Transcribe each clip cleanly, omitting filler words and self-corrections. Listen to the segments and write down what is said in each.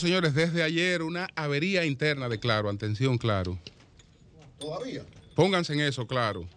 señores, desde ayer una avería interna de Claro. Atención, Claro. ¿Todavía? Pónganse en eso, Claro.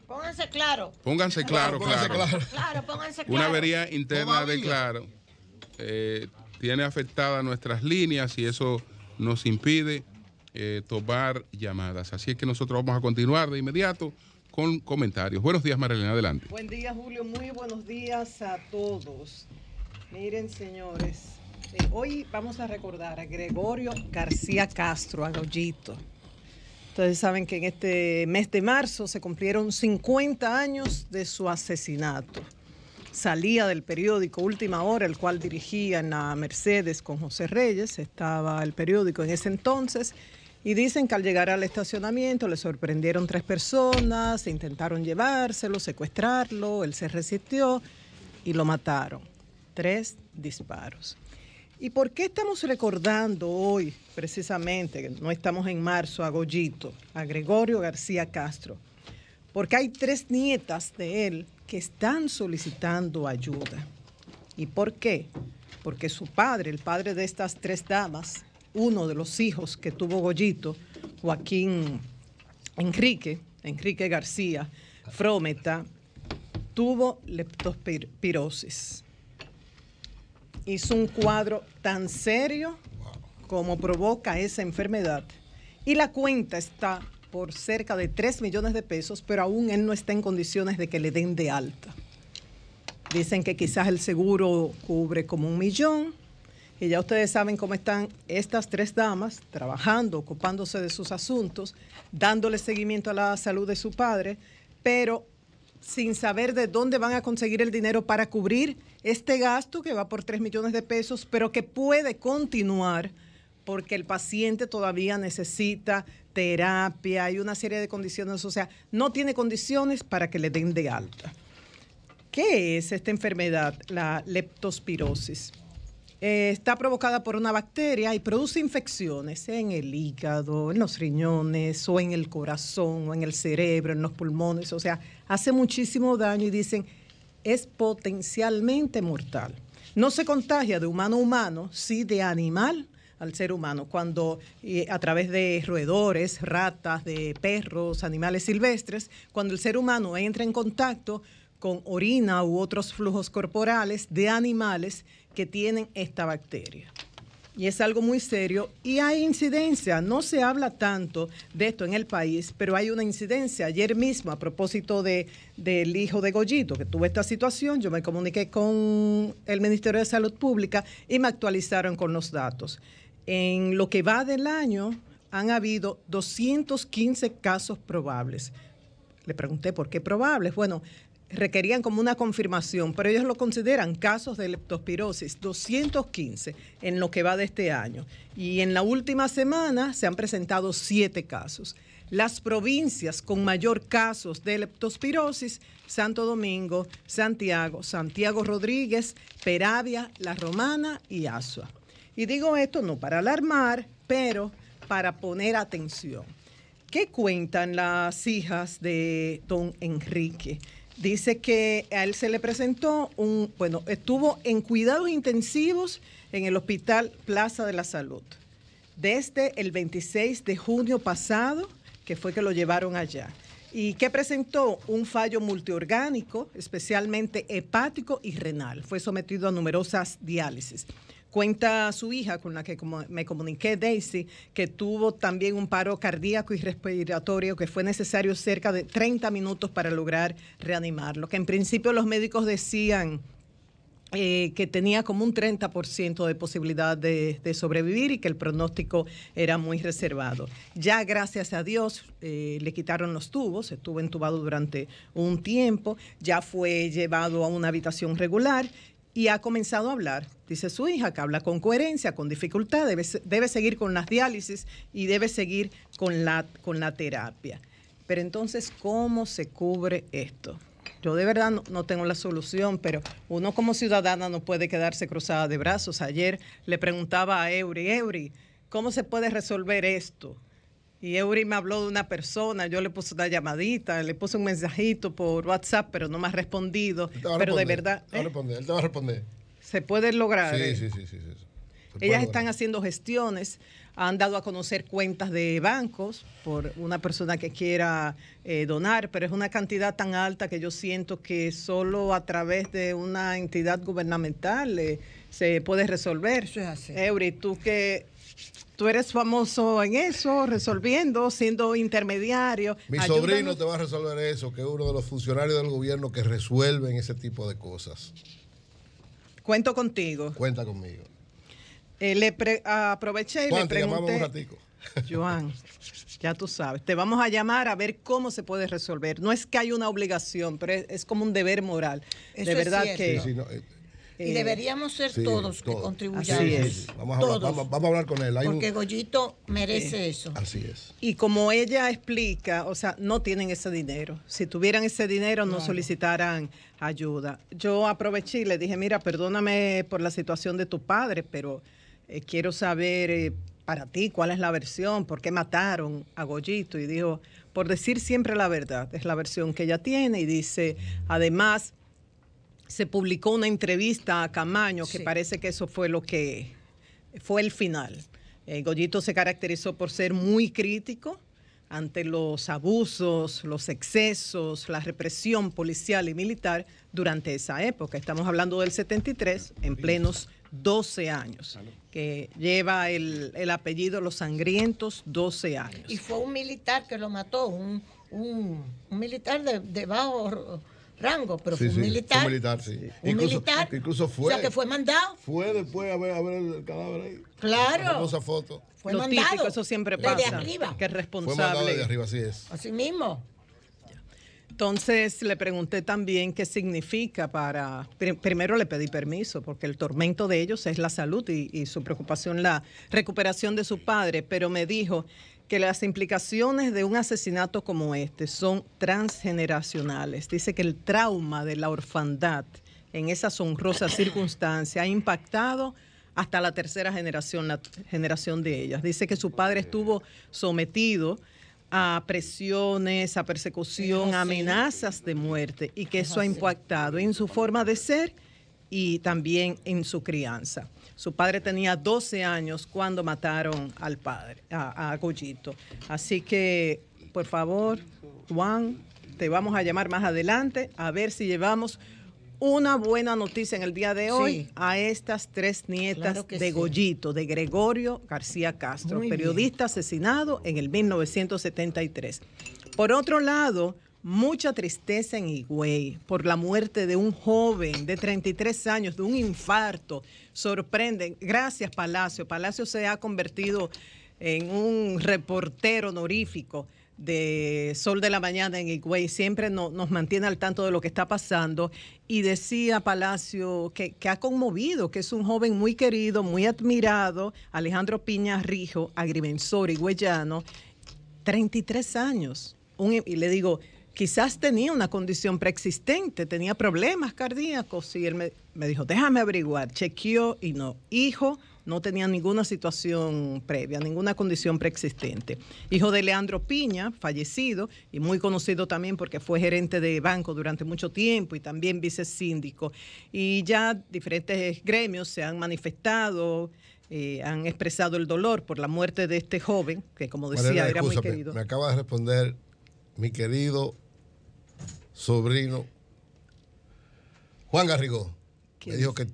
Pónganse claro. Pónganse claro. Claro, pónganse claro. Una avería interna ¿Todavía? de Claro tiene afectadas nuestras líneas y eso nos impide tomar llamadas. Así es que nosotros vamos a continuar de inmediato con comentarios. Buenos días, Marilena, adelante. Buen día, Julio. Muy buenos días a todos. Miren, señores, hoy vamos a recordar a Gregorio García Castro, a Goyito. Ustedes saben que en este mes de marzo se cumplieron 50 años de su asesinato. Salía del periódico Última Hora, el cual dirigía en la Mercedes con José Reyes, estaba el periódico en ese entonces, y dicen que al llegar al estacionamiento le sorprendieron 3 personas, intentaron llevárselo, secuestrarlo, él se resistió y lo mataron. 3 disparos. ¿Y por qué estamos recordando hoy, precisamente, que no estamos en marzo, a Goyito, a Gregorio García Castro? Porque hay 3 nietas de él que están solicitando ayuda. ¿Y por qué? Porque su padre, el padre de estas 3 damas, uno de los hijos que tuvo Goyito, Joaquín Enrique García Frometa, tuvo leptospirosis. Hizo un cuadro tan serio como provoca esa enfermedad. Y la cuenta está por cerca de 3 millones de pesos, pero aún él no está en condiciones de que le den de alta. Dicen que quizás el seguro cubre como 1 millón. Y ya ustedes saben cómo están estas 3 damas trabajando, ocupándose de sus asuntos, dándole seguimiento a la salud de su padre, pero sin saber de dónde van a conseguir el dinero para cubrir este gasto que va por 3 millones de pesos, pero que puede continuar porque el paciente todavía necesita terapia y una serie de condiciones, o sea, no tiene condiciones para que le den de alta. ¿Qué es esta enfermedad, la leptospirosis? Está provocada por una bacteria y produce infecciones en el hígado, en los riñones, o en el corazón, o en el cerebro, en los pulmones. O sea, hace muchísimo daño y dicen, es potencialmente mortal. No se contagia de humano a humano, sí de animal al ser humano, cuando a través de roedores, ratas, de perros, animales silvestres, cuando el ser humano entra en contacto con orina u otros flujos corporales de animales que tienen esta bacteria. Y es algo muy serio y hay incidencia. No se habla tanto de esto en el país, pero hay una incidencia. Ayer mismo, a propósito del hijo de Goyito, que tuvo esta situación, yo me comuniqué con el Ministerio de Salud Pública y me actualizaron con los datos. En lo que va del año, han habido 215 casos probables. Le pregunté por qué probables. Bueno, requerían como una confirmación, pero ellos lo consideran casos de leptospirosis, 215 en lo que va de este año. Y en la última semana se han presentado 7 casos. Las provincias con mayor casos de leptospirosis, Santo Domingo, Santiago Rodríguez, Peravia, La Romana y Azua. Y digo esto no para alarmar, pero para poner atención. ¿Qué cuentan las hijas de don Enrique? Dice que a él se le presentó estuvo en cuidados intensivos en el Hospital Plaza de la Salud desde el 26 de junio pasado, que fue que lo llevaron allá, y que presentó un fallo multiorgánico, especialmente hepático y renal. Fue sometido a numerosas diálisis. Cuenta su hija, con la que me comuniqué, Daisy, que tuvo también un paro cardíaco y respiratorio que fue necesario cerca de 30 minutos para lograr reanimarlo. Que en principio los médicos decían que tenía como un 30% de posibilidad de sobrevivir y que el pronóstico era muy reservado. Ya, gracias a Dios, le quitaron los tubos, estuvo entubado durante un tiempo, ya fue llevado a una habitación regular y ha comenzado a hablar. Dice su hija que habla con coherencia, con dificultad, debe seguir con las diálisis y debe seguir con la terapia. Pero entonces, ¿cómo se cubre esto? Yo de verdad no tengo la solución, pero uno como ciudadana no puede quedarse cruzada de brazos. Ayer le preguntaba a Eury, ¿cómo se puede resolver esto? Y Eury me habló de una persona, yo le puse una llamadita, le puse un mensajito por WhatsApp, pero no me ha respondido. Pero de verdad... Él te va a responder. ¿Se puede lograr? Sí. Ellas están haciendo gestiones, han dado a conocer cuentas de bancos por una persona que quiera donar, pero es una cantidad tan alta que yo siento que solo a través de una entidad gubernamental se puede resolver. Eso es así. Eury, tú eres famoso en eso, resolviendo, siendo intermediario. Mi sobrino te va a resolver eso, que es uno de los funcionarios del gobierno que resuelven ese tipo de cosas. Cuento contigo. Cuenta conmigo. Aproveché y Juan, le te llamamos un pregunté, ratico. Joan, ya tú sabes, te vamos a llamar a ver cómo se puede resolver. No es que hay una obligación, pero es como un deber moral. Eso de es verdad cierto. que... Sí, sí, no, Y deberíamos ser todos que contribuyamos. Así es. Vamos a hablar con él. Porque Goyito merece eso. Así es. Y como ella explica, o sea, no tienen ese dinero. Si tuvieran ese dinero, no solicitaran ayuda. Yo aproveché y le dije, mira, perdóname por la situación de tu padre, pero quiero saber para ti cuál es la versión, por qué mataron a Goyito. Y dijo, por decir siempre la verdad, es la versión que ella tiene. Y dice, además, se publicó una entrevista a Camaño, que parece que eso fue lo que fue el final. Goyito se caracterizó por ser muy crítico ante los abusos, los excesos, la represión policial y militar durante esa época. Estamos hablando del 73, en plenos 12 años, que lleva el apellido Los Sangrientos, 12 años. Y fue un militar que lo mató, un militar de bajo rango, pero fue un militar. Fue un militar, sí. Un militar. Incluso fue. O sea, que fue mandado. Fue después a ver el cadáver ahí. Claro. La famosa foto. Fue Lo mandado. típico, eso siempre pasa. Desde arriba. Que es Fue mandado responsable. desde arriba, así es. Así mismo. Entonces le pregunté también qué significa para... Primero le pedí permiso, porque el tormento de ellos es la salud y su preocupación, la recuperación de su padre, pero me dijo que las implicaciones de un asesinato como este son transgeneracionales. Dice que el trauma de la orfandad en esas honrosas circunstancias ha impactado hasta la tercera generación, la generación de ellas. Dice que su padre estuvo sometido a presiones, a persecución, a amenazas de muerte y que eso ha impactado en su forma de ser y también en su crianza. Su padre tenía 12 años cuando mataron al padre, a Goyito. Así que, por favor, Juan, te vamos a llamar más adelante a ver si llevamos una buena noticia en el día de hoy a estas tres nietas de Goyito, de Gregorio García Castro, periodista asesinado en el 1973. Por otro lado, mucha tristeza en Higüey por la muerte de un joven de 33 años, de un infarto. Sorprenden. Gracias, Palacio. Palacio se ha convertido en un reportero honorífico de Sol de la Mañana en Higüey. Siempre nos mantiene al tanto de lo que está pasando. Y decía Palacio que ha conmovido, que es un joven muy querido, muy admirado, Alejandro Piña Rijo, agrimensor higüeyano, 33 años. Y le digo, quizás tenía una condición preexistente, tenía problemas cardíacos. Y él me dijo, déjame averiguar. Chequeó y no. Hijo, no tenía ninguna situación previa, ninguna condición preexistente. Hijo de Leandro Piña, fallecido y muy conocido también porque fue gerente de banco durante mucho tiempo y también vicesíndico. Y ya diferentes gremios se han manifestado, han expresado el dolor por la muerte de este joven, que como decía, Mariela, era muy querido. Me acaba de responder mi querido sobrino Juan Garrigó. Me dijo que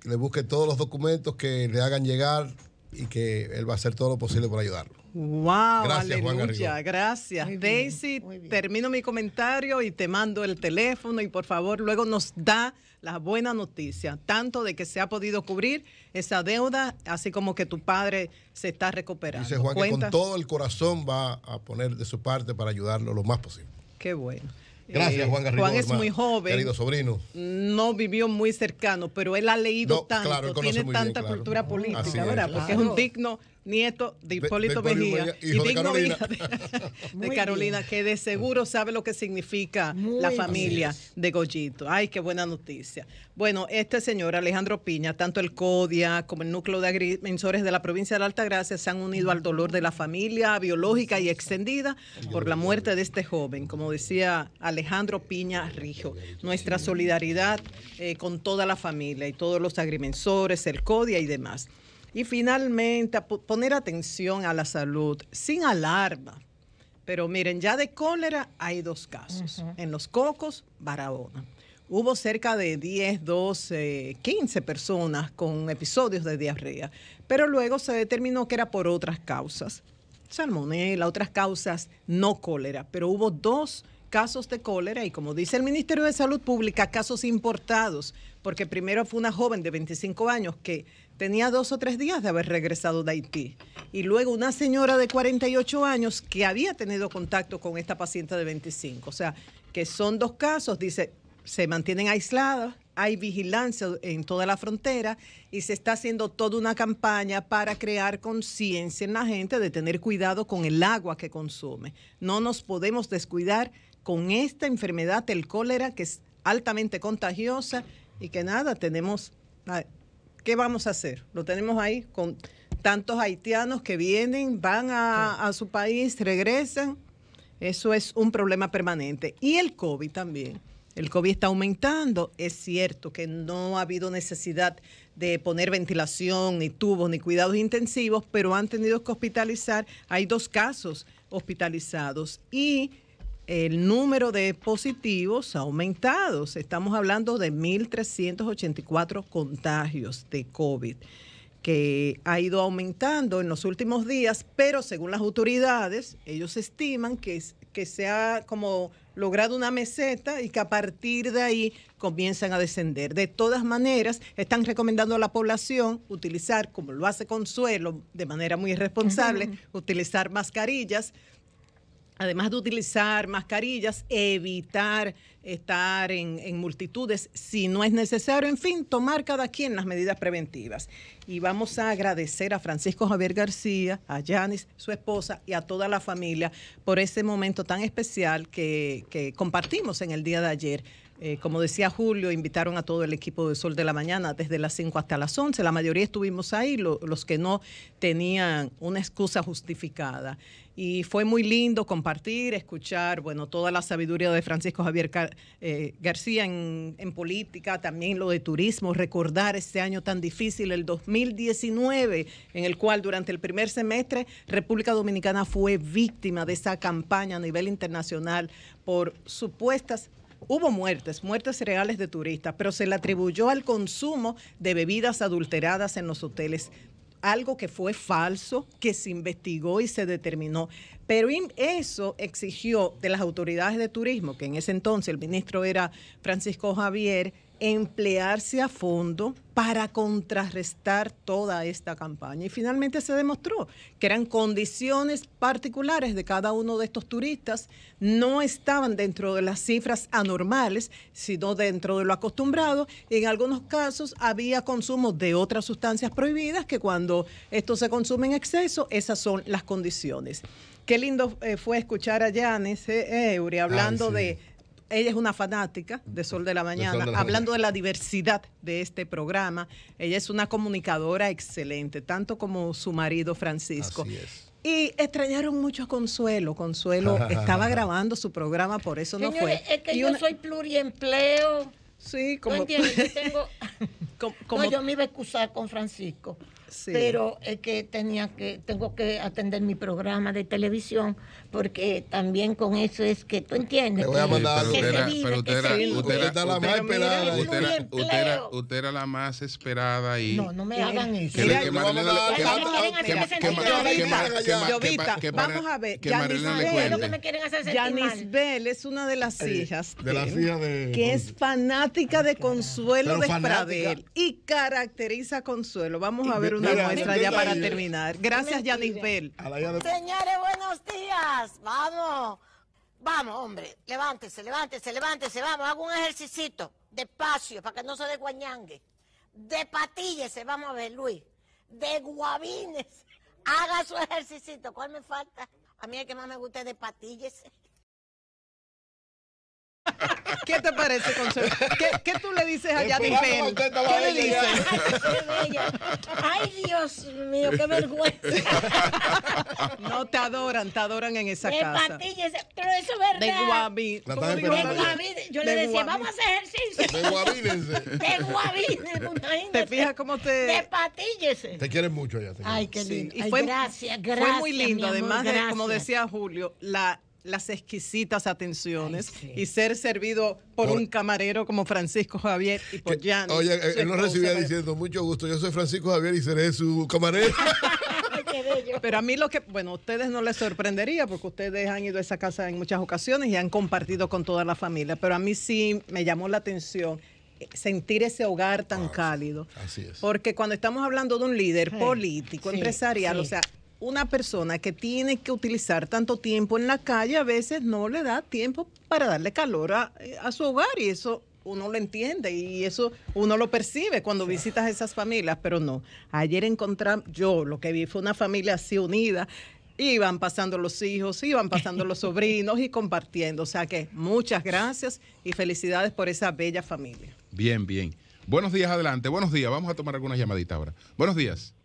le busque todos los documentos que le hagan llegar y que él va a hacer todo lo posible por ayudarlo. Wow, gracias, Juan aleluya, Garrigó. gracias. Muy bien, Daisy, muy bien. termino mi comentario y te mando el teléfono y por favor luego nos da la buena noticia, tanto de que se ha podido cubrir esa deuda, así como que tu padre se está recuperando. Dice Juan que ¿Cuentas? con todo el corazón va a poner de su parte para ayudarlo lo más posible. Qué bueno. Gracias, Juan Garrigó. Juan es hermano, muy joven. Querido sobrino. No vivió muy cercano, pero él ha leído No, tanto, claro, él conoce tiene muy bien, tanta claro. cultura Así política, es. ¿verdad? Porque es Claro. un digno nieto de Hipólito de Mejía Mejía, y hijo de digno Carolina. hija de Muy Carolina, bien. que de seguro sabe lo que significa Muy la bien. familia de Goyito. Ay, qué buena noticia. Bueno, este señor Alejandro Piña, tanto el CODIA como el Núcleo de Agrimensores de la provincia de la Altagracia se han unido al dolor de la familia biológica y extendida por la muerte de este joven, como decía Alejandro Piña Rijo. Nuestra solidaridad con toda la familia y todos los agrimensores, el CODIA y demás. Y finalmente, poner atención a la salud, sin alarma. Pero miren, ya de cólera hay 2 casos. En Los Cocos, Barahona. Hubo cerca de 10, 12, 15 personas con episodios de diarrea, pero luego se determinó que era por otras causas. Salmonela, otras causas, no cólera, pero hubo 2 casos de cólera y, como dice el Ministerio de Salud Pública, casos importados, porque primero fue una joven de 25 años que tenía 2 o 3 días de haber regresado de Haití, y luego una señora de 48 años que había tenido contacto con esta paciente de 25. O sea, que son 2 casos, dice, se mantienen aislados, hay vigilancia en toda la frontera y se está haciendo toda una campaña para crear conciencia en la gente de tener cuidado con el agua que consume. No nos podemos descuidar con esta enfermedad del cólera, que es altamente contagiosa y que nada, tenemos... ¿Qué vamos a hacer? Lo tenemos ahí con tantos haitianos que vienen, van a su país, regresan. Eso es un problema permanente. Y el COVID también. El COVID está aumentando. Es cierto que no ha habido necesidad de poner ventilación, ni tubos, ni cuidados intensivos, pero han tenido que hospitalizar. Hay 2 casos hospitalizados y el número de positivos ha aumentado. Estamos hablando de 1.384 contagios de COVID, que ha ido aumentando en los últimos días, pero según las autoridades, ellos estiman que se ha como logrado una meseta y que a partir de ahí comienzan a descender. De todas maneras, están recomendando a la población utilizar, como lo hace Consuelo, de manera muy irresponsable, utilizar mascarillas. Además de utilizar mascarillas, evitar estar en multitudes si no es necesario. En fin, tomar cada quien las medidas preventivas. Y vamos a agradecer a Francisco Javier García, a Yanis, su esposa, y a toda la familia por ese momento tan especial que compartimos en el día de ayer. Como decía Julio, invitaron a todo el equipo de Sol de la Mañana desde las 5 hasta las 11. La mayoría estuvimos ahí, los que no tenían una excusa justificada. Y fue muy lindo compartir, escuchar, bueno, toda la sabiduría de Francisco Javier García en política, también lo de turismo, recordar este año tan difícil, el 2019, en el cual durante el primer semestre República Dominicana fue víctima de esa campaña a nivel internacional por supuestas... Hubo muertes reales de turistas, pero se le atribuyó al consumo de bebidas adulteradas en los hoteles, algo que fue falso, que se investigó y se determinó. Pero eso exigió de las autoridades de turismo, que en ese entonces el ministro era Francisco Javier, emplearse a fondo para contrarrestar toda esta campaña. Y finalmente se demostró que eran condiciones particulares de cada uno de estos turistas, no estaban dentro de las cifras anormales, sino dentro de lo acostumbrado. Y en algunos casos había consumo de otras sustancias prohibidas, que cuando esto se consume en exceso, esas son las condiciones. Qué lindo fue escuchar a Yanis Eury hablando de... Ella es una fanática de Sol de la Mañana, hablando de la diversidad de este programa. Ella es una comunicadora excelente, tanto como su marido Francisco. Así es. Y extrañaron mucho a Consuelo. Consuelo estaba grabando su programa, por eso no fue. Es que yo soy pluriempleo. Sí, como... ¿Tú entiendes? Yo tengo... como... No, yo me iba a excusar con Francisco. Sí. Pero es que tengo que atender mi programa de televisión, porque también con eso es que tú entiendes. Te voy a mandar usted era la más esperada y no me hagan eso. Vamos a ver, Yanis Bell es una de las hijas que es fanática de Consuelo Despradel y caracteriza a Consuelo. Vamos a ver una muestra ya para terminar. Gracias, Yanis Bell. Señores, buenos días. Vamos, hombre. Levántese. Vamos, hago un ejercicito despacio para que no se desguañangue. Despatíllese, vamos a ver, Luis. Desguabines. Haga su ejercicito. ¿Cuál me falta? A mí el que más me gusta es despatíllese. ¿Qué te parece, Consuelo? ¿Qué tú le dices a Yadipel? ¿Qué le dices? Qué bella. Ay, Dios mío, qué vergüenza. No, te adoran en esa casa. Patillas, pero eso es verdad. De Guaví. Yo le decía, vamos a hacer ejercicio. De Guavínense. De Guavines, imagínate. ¿Te fijas cómo De patíllese. Te quieren mucho allá. Ay, qué lindo. Y Ay, fue, gracias. Fue muy lindo, mi amor, además de, como gracias. decía Julio, las exquisitas atenciones. Ay, sí. Y ser servido por un camarero como Francisco Javier y por Gianni. Oye, él nos recibía esposa. diciendo, mucho gusto, yo soy Francisco Javier y seré su camarero. Ay, qué bello. Pero a mí a ustedes no les sorprendería porque ustedes han ido a esa casa en muchas ocasiones y han compartido con toda la familia. Pero a mí sí me llamó la atención sentir ese hogar tan cálido. Así es. Porque cuando estamos hablando de un líder político, sí, empresarial, sí. o sea, una persona que tiene que utilizar tanto tiempo en la calle, a veces no le da tiempo para darle calor a su hogar y eso uno lo entiende y eso uno lo percibe cuando visitas esas familias, pero no. Ayer yo lo que vi fue una familia así unida. Iban pasando los hijos, iban pasando los sobrinos y compartiendo. O sea que muchas gracias y felicidades por esa bella familia. Bien, bien. Buenos días, adelante. Buenos días. Vamos a tomar algunas llamaditas ahora. Buenos días.